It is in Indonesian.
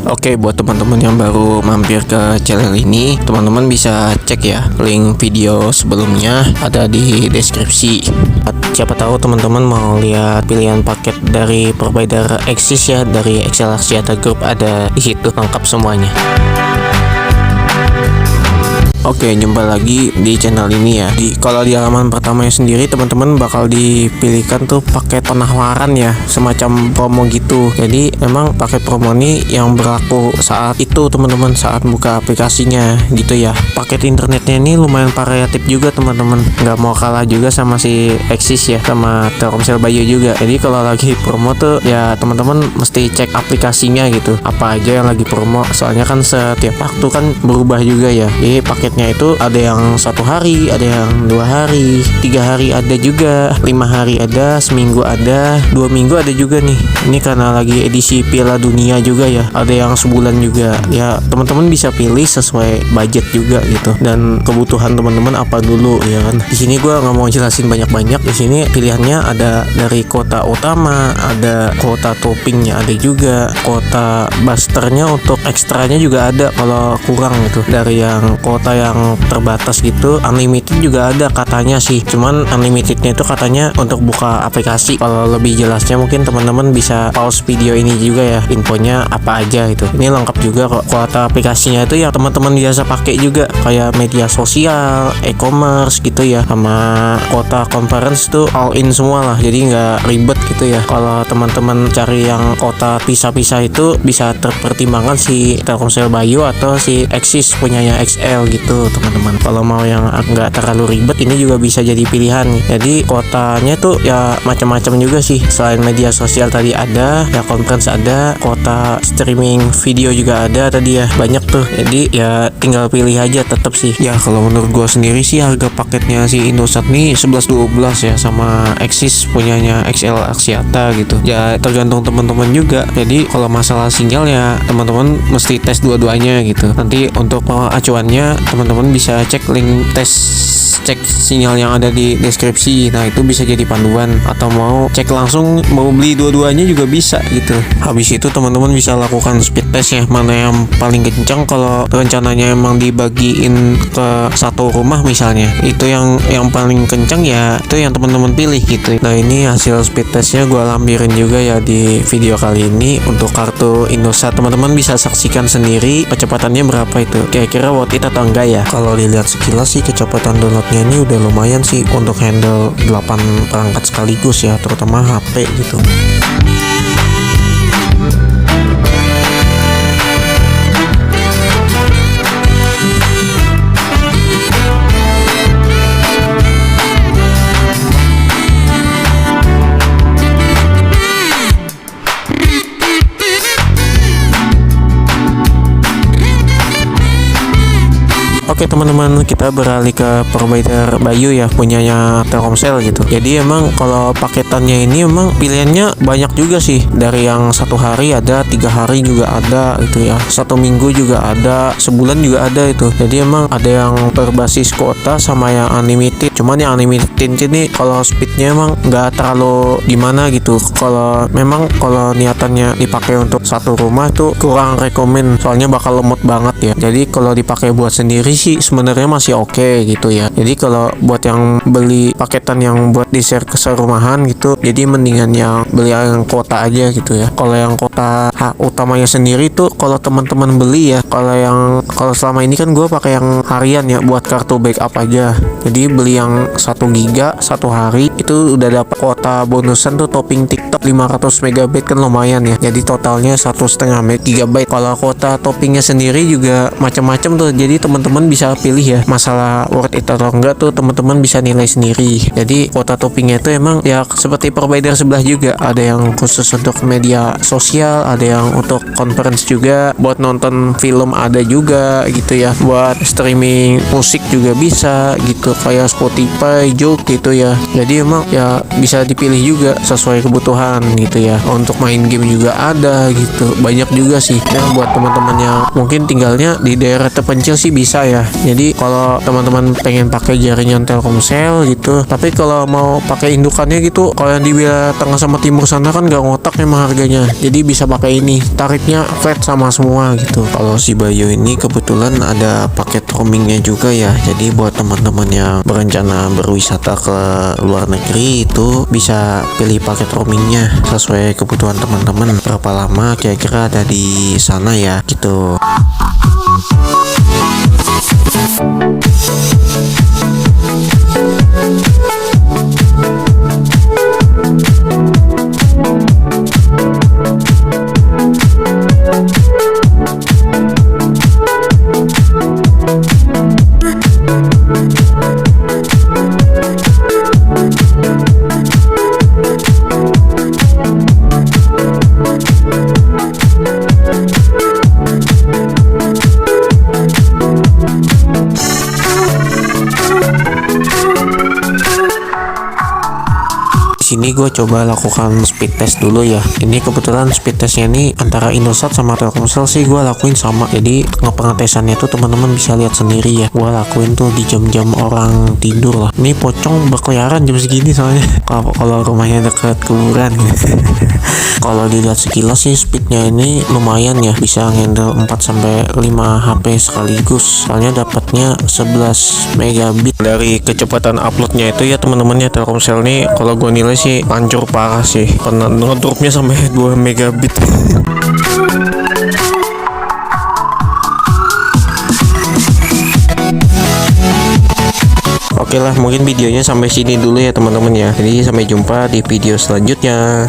Oke, buat teman-teman yang baru mampir ke channel ini, teman-teman bisa cek ya link video sebelumnya ada di deskripsi. Siapa tahu teman-teman mau lihat pilihan paket dari provider Axis ya, dari XL Axiata Group, ada di situ lengkap semuanya. Oke, jumpa lagi di channel ini ya. Kalau di halaman pertamanya sendiri, teman-teman bakal dipilihkan tuh paket penawaran ya, semacam promo gitu. Jadi emang paket promo ini yang berlaku saat itu teman-teman, saat buka aplikasinya gitu ya. Paket internetnya ini lumayan variatif juga teman-teman, nggak mau kalah juga sama si Axis ya, sama Telkomsel Bayu juga. Jadi kalau lagi promo tuh ya teman-teman mesti cek aplikasinya gitu, apa aja yang lagi promo. Soalnya kan setiap waktu kan berubah juga ya. Jadi paket itu ada yang 1 hari, ada yang 2 hari, 3 hari ada juga, 5 hari ada, seminggu ada, 2 minggu ada juga nih. Ini karena lagi edisi Piala Dunia juga ya, ada yang sebulan juga ya. Teman-teman bisa pilih sesuai budget juga gitu, dan kebutuhan teman-teman apa dulu ya kan. Di sini gue nggak mau jelasin banyak-banyak. Di sini pilihannya ada dari kota utama, ada kota toppingnya, ada juga kota busternya, untuk ekstranya juga ada kalau kurang gitu. Dari yang kota yang terbatas gitu, unlimited juga ada katanya sih, cuman unlimitednya itu katanya untuk buka aplikasi. Kalau lebih jelasnya mungkin teman-teman bisa pause video ini juga ya, infonya apa aja itu. Ini lengkap juga kok. Kuota aplikasinya itu yang teman-teman biasa pakai juga, kayak media sosial, e-commerce gitu ya, sama kota conference tuh all in semua lah, jadi nggak ribet gitu ya. Kalau teman-teman cari yang kota pisah-pisah itu bisa terpertimbangkan si Telkomsel Bayu atau si Axis punyanya XL gitu teman-teman. Kalau mau yang nggak terlalu ribet, ini juga bisa jadi pilihan. Jadi kotanya tuh ya macam-macam juga sih. Selain media sosial tadi ada, ya conference ada, kota streaming video juga ada tadi ya, banyak tuh. Jadi ya tinggal pilih aja tetap sih. Ya kalau menurut gua sendiri sih harga paketnya si Indosat nih 11-12 ya, sama Axis punyanya XL Axiata gitu. Ya tergantung teman-teman juga. Jadi kalau masalah sinyal ya teman-teman mesti tes dua-duanya gitu. Nanti untuk acuannya teman-teman bisa cek link cek sinyal yang ada di deskripsi. Nah itu bisa jadi panduan, atau mau cek langsung, mau beli dua-duanya juga bisa gitu. Habis itu teman-teman bisa lakukan speed test ya, mana yang paling kencang. Kalau rencananya emang dibagiin ke satu rumah misalnya, itu yang paling kencang ya itu yang teman-teman pilih gitu. Nah ini hasil speed testnya gue lampirin juga ya di video kali ini. Untuk kartu Indosat teman-teman bisa saksikan sendiri kecepatannya berapa itu, kira-kira worth it atau enggak ya. Kalau dilihat sekilas sih kecepatan downloadnya ini udah lumayan sih untuk handle 8 perangkat sekaligus ya, terutama HP gitu. Oke teman-teman, kita beralih ke provider Bayu ya, punyanya Telkomsel gitu. Jadi emang kalau paketannya ini emang pilihannya banyak juga sih. Dari yang 1 hari ada, 3 hari juga ada gitu ya, 1 minggu juga ada, sebulan juga ada itu. Jadi emang ada yang berbasis kuota sama yang unlimited. Cuman yang unlimited ini kalau speednya emang nggak terlalu gimana gitu. Kalau niatannya dipakai untuk satu rumah tuh kurang rekomen, soalnya bakal lemot banget ya. Jadi kalau dipakai buat sendiri sih sebenarnya masih oke gitu ya. Jadi kalau buat yang beli paketan yang buat di share ke serumahan gitu, jadi mendingan yang beli yang kuota aja gitu ya. Kalau yang kuota utamanya sendiri tuh kalau teman-teman beli ya, kalau selama ini kan gue pakai yang harian ya buat kartu backup aja. Jadi beli yang 1 giga 1 hari itu udah dapat kuota bonusan tuh topping TikTok 500 MB kan lumayan ya. Jadi totalnya 1,5 GB. Kalau kuota toppingnya sendiri juga macam-macam tuh. Jadi teman-teman bisa pilih ya, masalah worth it atau enggak tuh teman-teman bisa nilai sendiri. Jadi kuota toppingnya itu emang ya seperti provider sebelah juga, ada yang khusus untuk media sosial, ada yang untuk conference juga, buat nonton film ada juga gitu ya, buat streaming musik juga bisa gitu, kayak Spotify, Jok gitu ya. Jadi emang ya bisa dipilih juga sesuai kebutuhan gitu ya. Untuk main game juga ada gitu, banyak juga sih ya. Buat teman-teman yang mungkin tinggalnya di daerah terpencil sih bisa ya, ya. Jadi kalau teman-teman pengen pakai jaringan Telkomsel gitu, tapi kalau mau pakai indukannya gitu, kalau yang di wilayah tengah sama timur sana kan gak ngotak memang harganya. Jadi bisa pakai ini, tarifnya flat sama semua gitu. Kalau si Bayo ini kebetulan ada paket roamingnya juga ya. Jadi buat teman-teman yang berencana berwisata ke luar negeri itu bisa pilih paket roamingnya sesuai kebutuhan teman-teman. Berapa lama kira-kira ada di sana ya gitu. Sini gue coba lakukan speed test dulu ya. Ini kebetulan speed testnya ini antara Indosat sama Telkomsel sih gue lakuin sama. Jadi pengetesannya tuh teman-teman bisa lihat sendiri ya. Gue lakuin tuh di jam-jam orang tidur lah. Ini pocong berkeliaran jam segini soalnya. Kalau rumahnya dekat kuburan. Kalau dilihat sekilas sih speednya ini lumayan ya, bisa handle 4-5 HP sekaligus. Soalnya dapatnya 11 megabit. Dari kecepatan uploadnya itu ya teman-teman ya, Telkomsel nih kalau gue nilai sih hancur parah sih. Pernah ngedropnya sampai 2 megabit. Oke lah, mungkin videonya sampai sini dulu ya teman-teman ya. Jadi sampai jumpa di video selanjutnya.